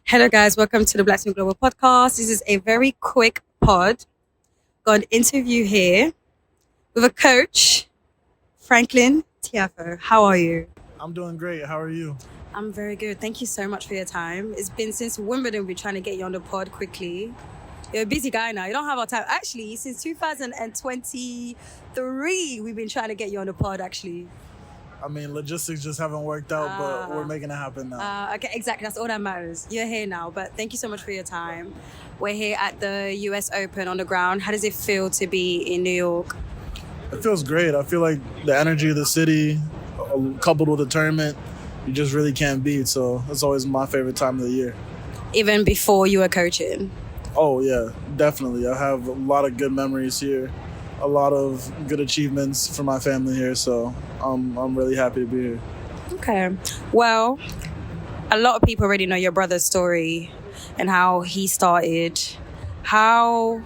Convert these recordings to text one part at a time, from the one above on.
Hello, guys. Welcome to the Black Team Global podcast. This is a very quick pod. Got an interview here with a coach, Franklin Tiafoe. How are you? I'm doing great. How are you? I'm very good. Thank you so much for your time. It's been since Wimbledon we've been trying to get you on the pod quickly. You're a busy guy now. You don't have our time. Actually, since 2023, we've been trying to get you on the pod, actually. I mean, logistics just haven't worked out, but we're making it happen now. Okay, exactly. That's all that matters. You're here now, but thank you so much for your time. We're here at the US Open on the ground. How does it feel to be in New York? It feels great. I feel like the energy of the city, coupled with the tournament, you just really can't beat. So it's always my favorite time of the year. Even before you were coaching? Oh, yeah, definitely. I have a lot of good memories here, a lot of good achievements for my family here. So I'm really happy to be here. Okay. Well, a lot of people already know your brother's story and how he started. How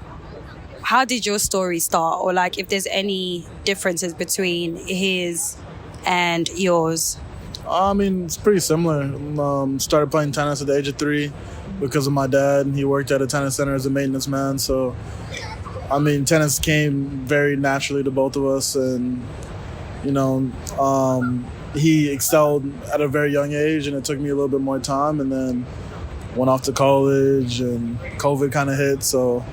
did your story start? Or like if there's any differences between his and yours? I mean, it's pretty similar. Started playing tennis at the age of 3 because of my dad. He worked at a tennis center as a maintenance man. So, I mean, tennis came very naturally to both of us. And, he excelled at a very young age, and it took me a little bit more time. And then went off to college, and COVID kind of hit. So,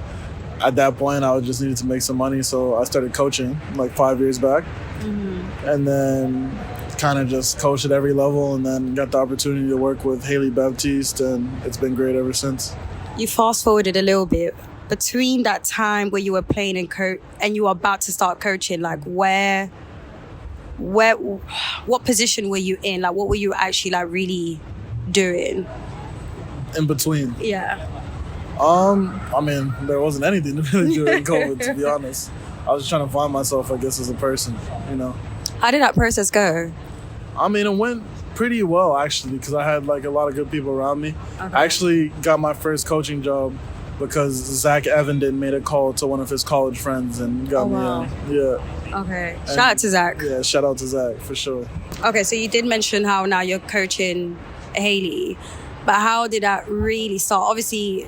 at that point, I just needed to make some money. So, I started coaching like 5 years back. Mm-hmm. And then kind of just coached at every level, and then got the opportunity to work with Hailey Baptiste, and it's been great ever since. You fast forwarded a little bit between that time where you were playing and you were about to start coaching. Like what position were you in? Like what were you actually like really doing in between? Yeah. I mean, there wasn't anything to really do in COVID, to be honest. I was just trying to find myself, I guess, as a person, How did that process go? I mean, it went pretty well, actually, because I had like a lot of good people around me. Okay. I actually got my first coaching job because Zach Evenden made a call to one of his college friends and got me in. Yeah. Okay. Shout out to Zach. Yeah, shout out to Zach, for sure. Okay, so you did mention how now you're coaching Hailey, but how did that really start? Obviously,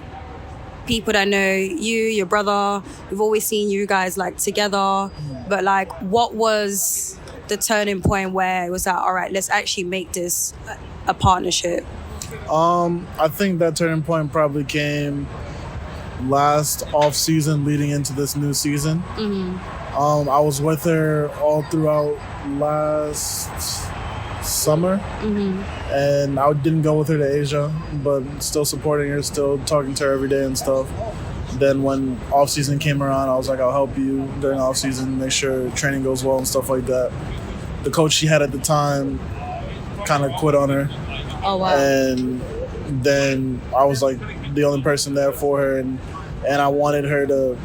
people that know you, your brother, we've always seen you guys like together, but like what was the turning point where it was like, all right, let's actually make this a partnership? I think that turning point probably came last off season leading into this new season. Mm-hmm. I was with her all throughout last summer, mm-hmm. and I didn't go with her to Asia, but still supporting her, still talking to her every day and stuff. Then when off season came around, I was like, I'll help you during off season, make sure training goes well and stuff like that. The coach she had at the time kind of quit on her. Oh wow. And then I was like the only person there for her, and I wanted her to,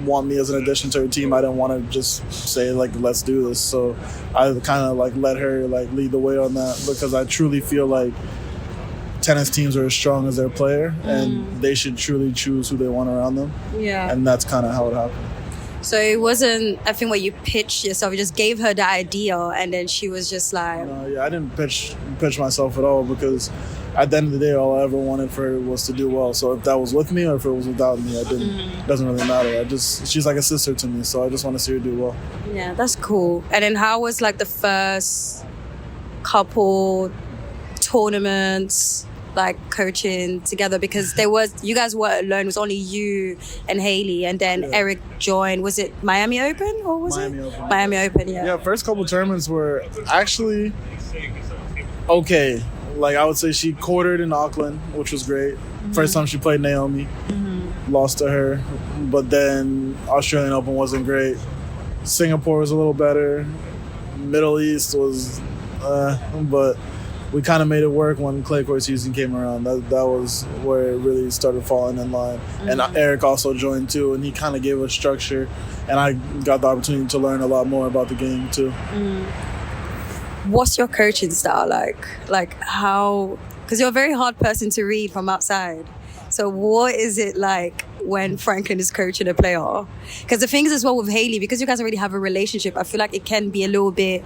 want me as an addition to her team. I didn't want to just say like, let's do this. So I kind of like let her like lead the way on that, because I truly feel like tennis teams are as strong as their player, and they should truly choose who they want around them. Yeah. And that's kind of how it happened. So it wasn't a thing where you pitched yourself, you just gave her the idea and then she was just like... Yeah, I didn't pitch myself at all, because at the end of the day, all I ever wanted for her was to do well. So if that was with me or if it was without me, it doesn't really matter. She's like a sister to me, so I just want to see her do well. Yeah, that's cool. And then how was like the first couple tournaments, like coaching together? Because you guys weren't alone. It was only you and Hailey, and then Eric joined. Was it Miami Open or was Miami Open? Miami Open, yeah. Yeah, first couple tournaments were actually okay. Like I would say she quartered in Auckland, which was great. Mm-hmm. First time she played Naomi, lost to her. But then Australian Open wasn't great. Singapore was a little better. Middle East was, but we kind of made it work when clay court season came around. That was where it really started falling in line. Mm-hmm. And Eric also joined too, and he kind of gave us structure. And I got the opportunity to learn a lot more about the game too. Mm. What's your coaching style like? Like how, because you're a very hard person to read from outside. So what is it like when Franklin is coaching a player? Because the thing is as well with Hailey, because you guys already have a relationship, I feel like it can be a little bit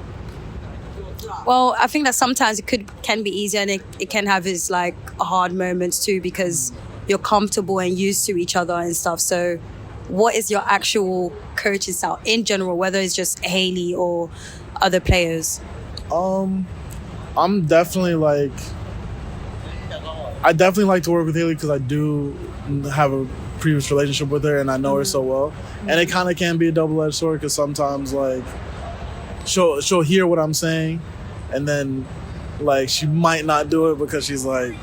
Well, I think that sometimes it can be easier, and it can have its like hard moments too, because you're comfortable and used to each other and stuff. So what is your actual coaching style in general, whether it's just Hailey or other players? I'm definitely like, I definitely like to work with Hailey because I do have a previous relationship with her and I know her so well. And it kind of can be a double-edged sword because sometimes like she'll hear what I'm saying and then like she might not do it because she's like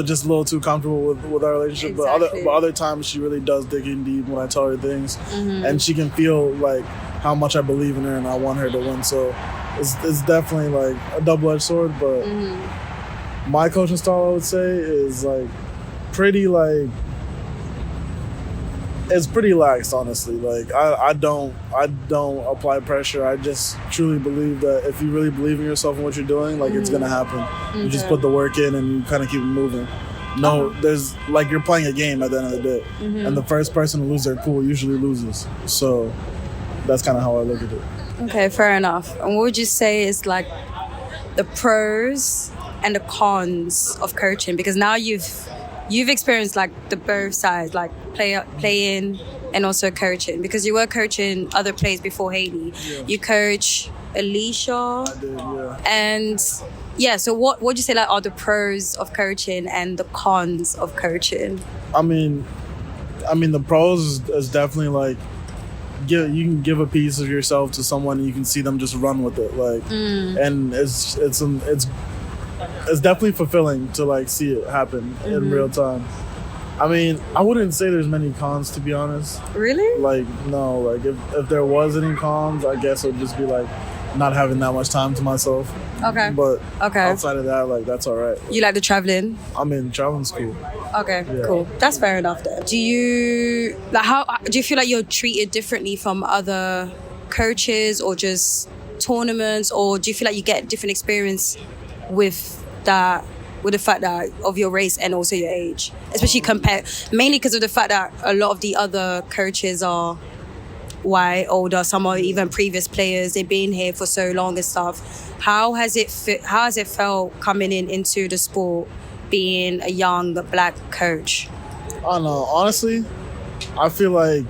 just a little too comfortable with our relationship. Exactly. But other times she really does dig in deep when I tell her things, and she can feel like how much I believe in her and I want her to win. So it's definitely like a double-edged sword. But my coaching style, I would say, is like pretty like. It's pretty lax, honestly. Like I don't apply pressure. I just truly believe that if you really believe in yourself and what you're doing, like it's gonna happen. You just put the work in and you kind of keep it moving. No, there's like you're playing a game at the end of the day, and the first person to lose their cool usually loses. So that's kind of how I look at it. Okay, fair enough. And what would you say is like the pros and the cons of coaching? Because now you've experienced like the both sides, like playing and also coaching, because you were coaching other players before Hailey. Yeah. You coach Alicia. I did, yeah. And yeah, so what would you say like are the pros of coaching and the cons of coaching? I mean the pros is definitely like you can give a piece of yourself to someone and you can see them just run with it, like and it's definitely fulfilling to like see it happen in real time. I mean, I wouldn't say there's many cons, to be honest. Really? Like, no, like if there was any cons, I guess it would just be like not having that much time to myself. Okay. But okay, outside of that, like that's all right. You like the traveling? I mean, traveling's cool. Okay, Yeah. cool. That's fair enough then. Do you feel like you're treated differently from other coaches or just tournaments, or do you feel like you get different experience with the fact that of your race and also your age, especially mainly because of the fact that a lot of the other coaches are white, older, some are even previous players, they've been here for so long and stuff. How has it felt coming into the sport being a young black coach? I don't know, honestly, I feel like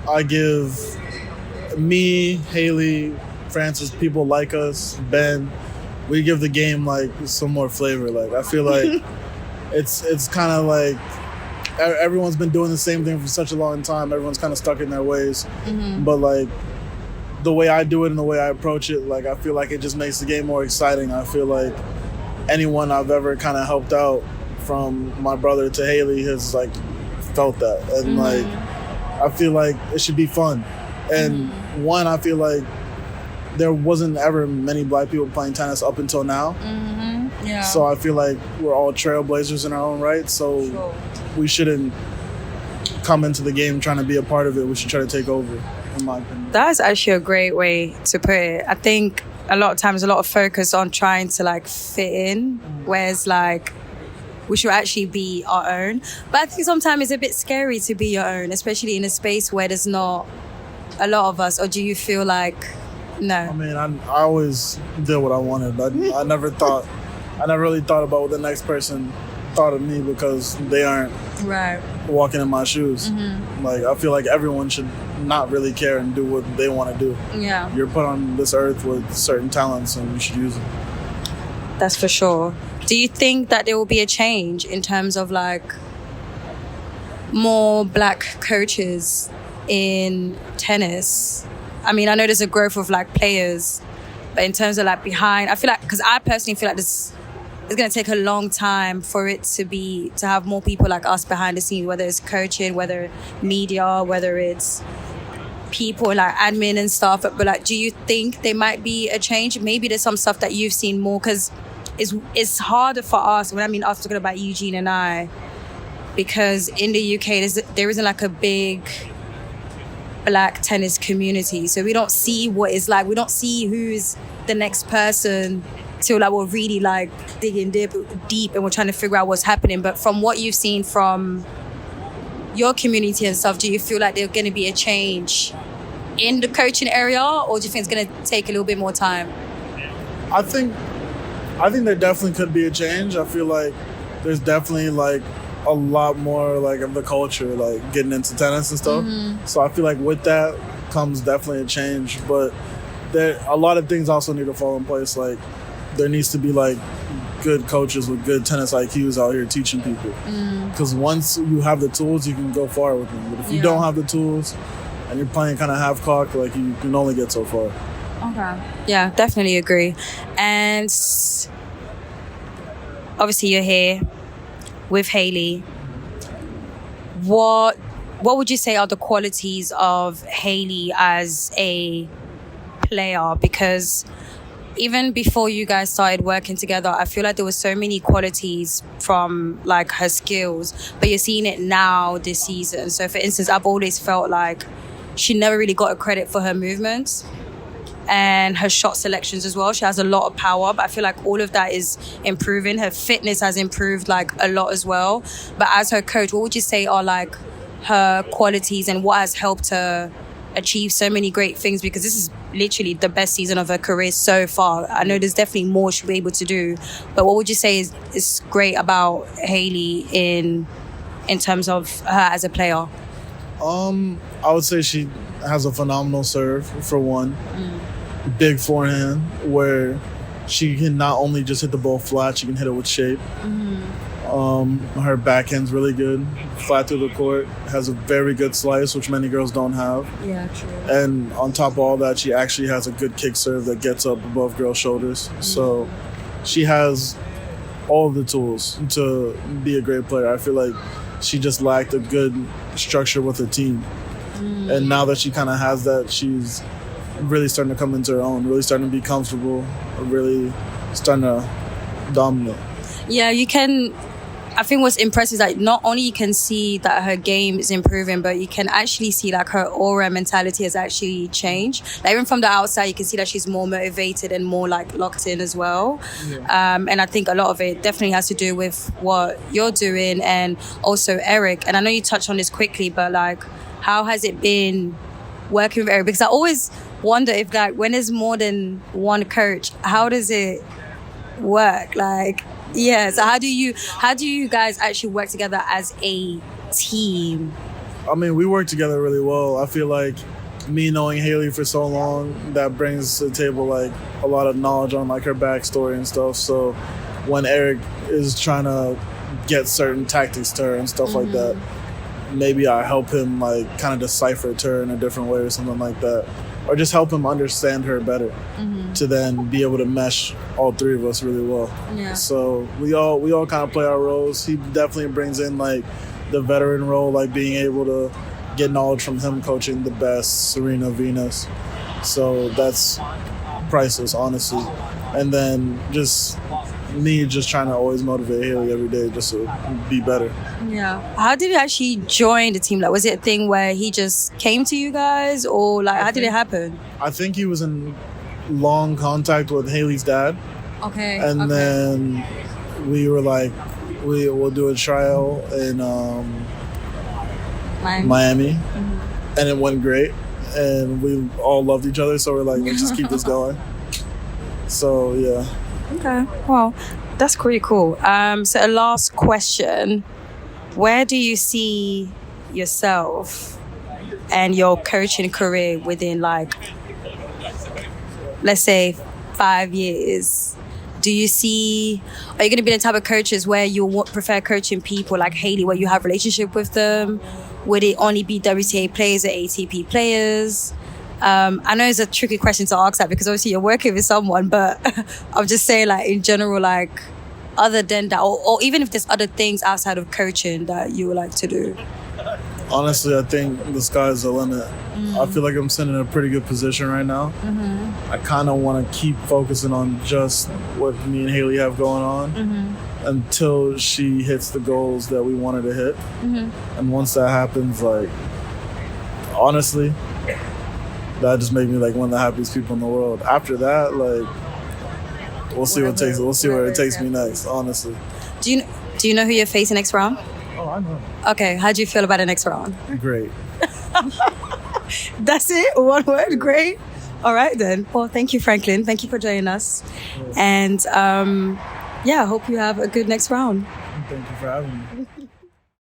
I give me, Hailey, Francis, people like us, Ben, we give the game like some more flavor. Like I feel like it's kind of like everyone's been doing the same thing for such a long time. Everyone's kind of stuck in their ways. But like the way I do it and the way I approach it, like I feel like it just makes the game more exciting. I feel like anyone I've ever kind of helped out, from my brother to Hailey, has like felt that, and like I feel like it should be fun. And I feel like there wasn't ever many black people playing tennis up until now. Yeah. So I feel like we're all trailblazers in our own right. So we shouldn't come into the game trying to be a part of it. We should try to take over, in my opinion. That's actually a great way to put it. I think a lot of times a lot of focus on trying to like fit in, whereas like we should actually be our own. But I think sometimes it's a bit scary to be your own, especially in a space where there's not a lot of us. Or do you feel like no? I mean, I always did what I wanted. I never really thought about what the next person thought of me because they aren't walking in my shoes. Like, I feel like everyone should not really care and do what they want to do. Yeah. You're put on this earth with certain talents and you should use them. That's for sure. Do you think that there will be a change in terms of like more black coaches in tennis? I mean, I know there's a growth of like players, but in terms of like behind, I feel like, because I personally feel like this is going to take a long time for it to have more people like us behind the scenes, whether it's coaching, whether media, whether it's people like admin and stuff. But like, do you think there might be a change? Maybe there's some stuff that you've seen more, because it's harder for us, when I mean us talking about Eugene and I, because in the UK there isn't like a big black tennis community, so we don't see what it's like. We don't see who's the next person till like we're really like digging deep and we're trying to figure out what's happening. But from what you've seen from your community and stuff, do you feel like there's going to be a change in the coaching area, or do you think it's going to take a little bit more time? I think I think there definitely could be a change. I feel like there's definitely like a lot more like of the culture, like getting into tennis and stuff. So I feel like with that comes definitely a change. But a lot of things also need to fall in place. Like there needs to be like good coaches with good tennis IQs out here teaching people. Because once you have the tools, you can go far with them. But if you don't have the tools and you're playing kind of half-cocked, like you can only get so far. Okay. Yeah, definitely agree. And obviously you're here with Hailey. What would you say are the qualities of Hailey as a player? Because even before you guys started working together, I feel like there were so many qualities from like her skills, but you're seeing it now this season. So for instance, I've always felt like she never really got a credit for her movements and her shot selections as well. She has a lot of power, but I feel like all of that is improving. Her fitness has improved like a lot as well. But as her coach, what would you say are like her qualities and what has helped her achieve so many great things? Because this is literally the best season of her career so far. I know there's definitely more she'll be able to do, but what would you say is great about Hailey in terms of her as a player? I would say she has a phenomenal serve for one. Big forehand where she can not only just hit the ball flat, she can hit it with shape. Her backhand's really good, flat through the court, has a very good slice, which many girls don't have. Yeah, true. And on top of all that, she actually has a good kick serve that gets up above girls' shoulders. So she has all the tools to be a great player. I feel like she just lacked a good structure with her team. And now that she kind of has that, she's really starting to come into her own, really starting to be comfortable, really starting to dominate. Yeah, you can. I think what's impressive is that not only you can see that her game is improving, but you can actually see like her aura and mentality has actually changed. Like even from the outside, you can see that she's more motivated and more like locked in as well. And I think a lot of it definitely has to do with what you're doing and also Eric. And I know you touched on this quickly, but like, how has it been working with Eric? Because I always wonder if like when there's more than one coach, how does it work? Like, yeah, so how do you guys actually work together as a team? I mean, we work together really well. I feel like me knowing Hailey for so long, that brings to the table like a lot of knowledge on like her backstory and stuff. So when Eric is trying to get certain tactics to her and stuff like that, maybe I help him like kind of decipher it to her in a different way or something like that. Or just help him understand her better to then be able to mesh all three of us really well. Yeah. So we all kind of play our roles. He definitely brings in like the veteran role, like being able to get knowledge from him coaching the best, Serena, Venus. So that's priceless, honestly. And then just me just trying to always motivate Hailey every day just to be better. Yeah. How did he actually join the team? Like, was it a thing where he just came to you guys, or like, how did it happen? I think he was in long contact with Hailey's dad. Okay. And then we were like, we'll do a trial in Miami. And it went great. And we all loved each other, so we're like, let's just keep this going. So, yeah. Okay, well, that's pretty cool. So a last question. Where do you see yourself and your coaching career within like, let's say 5 years? Are you going to be the type of coaches where you prefer coaching people like Hailey, where you have a relationship with them? Would it only be WTA players or ATP players? I know it's a tricky question to ask that because obviously you're working with someone, but I'm just saying like in general, like other than that, or even if there's other things outside of coaching that you would like to do. Honestly, I think the sky's the limit. I feel like I'm sitting in a pretty good position right now. I kind of want to keep focusing on just what me and Hailey have going on until she hits the goals that we want her to hit. And once that happens, like, honestly, that just made me like one of the happiest people in the world. After that, like, we'll see where it takes me next, honestly. Do you know who you're facing next round? Oh, I know. Okay, how do you feel about the next round? Great. That's it? One word? Great? All right then. Well, thank you, Franklin. Thank you for joining us. And I hope you have a good next round. Thank you for having me.